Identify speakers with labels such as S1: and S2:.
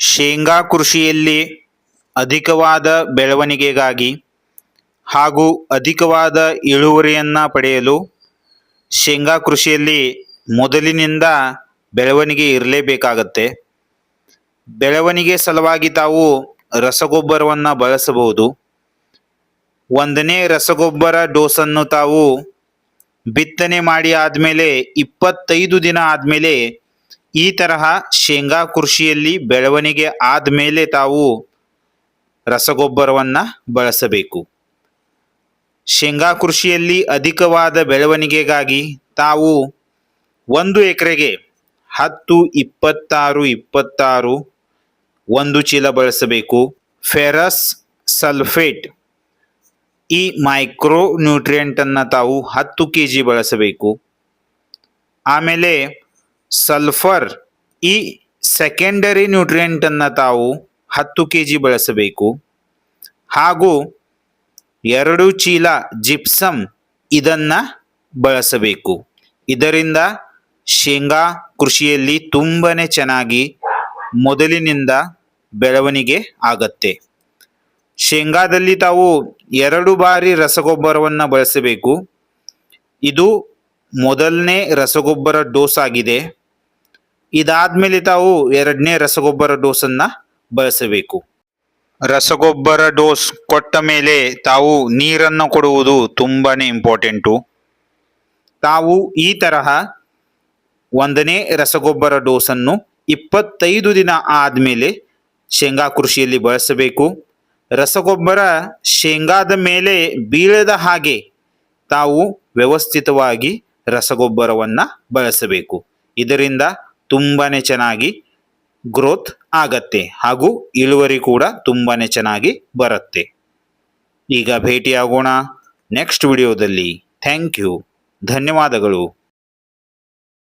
S1: ಶೇಂಗಾ ಕೃಷಿಯಲ್ಲಿ ಅಧಿಕವಾದ ಬೆಳವಣಿಗೆಗಾಗಿ ಹಾಗೂ ಅಧಿಕವಾದ ಇಳುವರಿಯನ್ನು ಪಡೆಯಲು ಶೇಂಗಾ ಕೃಷಿಯಲ್ಲಿ ಮೊದಲಿನಿಂದ ಬೆಳವಣಿಗೆ ಇರಲೇಬೇಕಾಗತ್ತೆ. ಬೆಳವಣಿಗೆ ಸಲುವಾಗಿ ತಾವು ರಸಗೊಬ್ಬರವನ್ನು ಬಳಸಬಹುದು. ಒಂದನೇ ರಸಗೊಬ್ಬರ ಡೋಸನ್ನು ತಾವು ಬಿತ್ತನೆ ಮಾಡಿ ಆದಮೇಲೆ 25 ದಿನ ಆದಮೇಲೆ ಈ ತರಹ ಶೇಂಗಾ ಕೃಷಿಯಲ್ಲಿ ಬೆಳವಣಿಗೆ ಆದಮೇಲೆ ತಾವು ರಸಗೊಬ್ಬರವನ್ನು ಬಳಸಬೇಕು. ಶೇಂಗಾ ಕೃಷಿಯಲ್ಲಿ ಅಧಿಕವಾದ ಬೆಳವಣಿಗೆಗಾಗಿ ತಾವು 1 ಎಕರೆಗೆ 10, 26, 26 1 ಚೀಲ ಬಳಸಬೇಕು. ಫೆರಸ್ ಸಲ್ಫೇಟ್ ಈ ಮೈಕ್ರೋ ನ್ಯೂಟ್ರಿಯೆಂಟನ್ನು ತಾವು 10 kg ಬಳಸಬೇಕು. ಆಮೇಲೆ ಸಲ್ಫರ್ ಈ ಸೆಕೆಂಡರಿ ನ್ಯೂಟ್ರಿಯೆಂಟನ್ನು ತಾವು 10 kg ಬಳಸಬೇಕು. ಹಾಗೂ 2 ಚೀಲ ಜಿಪ್ಸಮ್ ಇದನ್ನು ಬಳಸಬೇಕು. ಇದರಿಂದ ಶೇಂಗಾ ಕೃಷಿಯಲ್ಲಿ ತುಂಬನೇ ಚೆನ್ನಾಗಿ ಮೊದಲಿನಿಂದ ಬೆಳವಣಿಗೆ ಆಗತ್ತೆ. ಶೇಂಗಾದಲ್ಲಿ ತಾವು 2 ಬಾರಿ ರಸಗೊಬ್ಬರವನ್ನು ಬಳಸಬೇಕು. ಇದು ಮೊದಲನೇ ರಸಗೊಬ್ಬರ ಡೋಸ್ ಆಗಿದೆ. ಇದಾದ್ಮೇಲೆ ತಾವು 2ನೇ ರಸಗೊಬ್ಬರ ಡೋಸನ್ನು ಬಳಸಬೇಕು. ರಸಗೊಬ್ಬರ ಡೋಸ್ ಕೊಟ್ಟ ಮೇಲೆ ತಾವು ನೀರನ್ನು ಕೊಡುವುದು ತುಂಬಾನೇ ಇಂಪಾರ್ಟೆಂಟು. ತಾವು ಈ ತರಹ 1ನೇ ರಸಗೊಬ್ಬರ ಡೋಸನ್ನು 25 ದಿನ ಆದಮೇಲೆ ಶೇಂಗಾ ಕೃಷಿಯಲ್ಲಿ ಬಳಸಬೇಕು. ರಸಗೊಬ್ಬರ ಶೇಂಗಾದ ಮೇಲೆ ಬೀಳದ ಹಾಗೆ ತಾವು ವ್ಯವಸ್ಥಿತವಾಗಿ ರಸಗೊಬ್ಬರವನ್ನು ಬಳಸಬೇಕು. ಇದರಿಂದ ತುಂಬಾನೇ ಚೆನ್ನಾಗಿ ಗ್ರೋತ್ ಆಗತ್ತೆ ಹಾಗೂ ಇಳುವರಿ ಕೂಡ ತುಂಬಾನೇ ಚೆನ್ನಾಗಿ ಬರುತ್ತೆ. ಈಗ ಭೇಟಿಯಾಗೋಣ ನೆಕ್ಸ್ಟ್ ವಿಡಿಯೋದಲ್ಲಿ. Thank you. ಧನ್ಯವಾದಗಳು.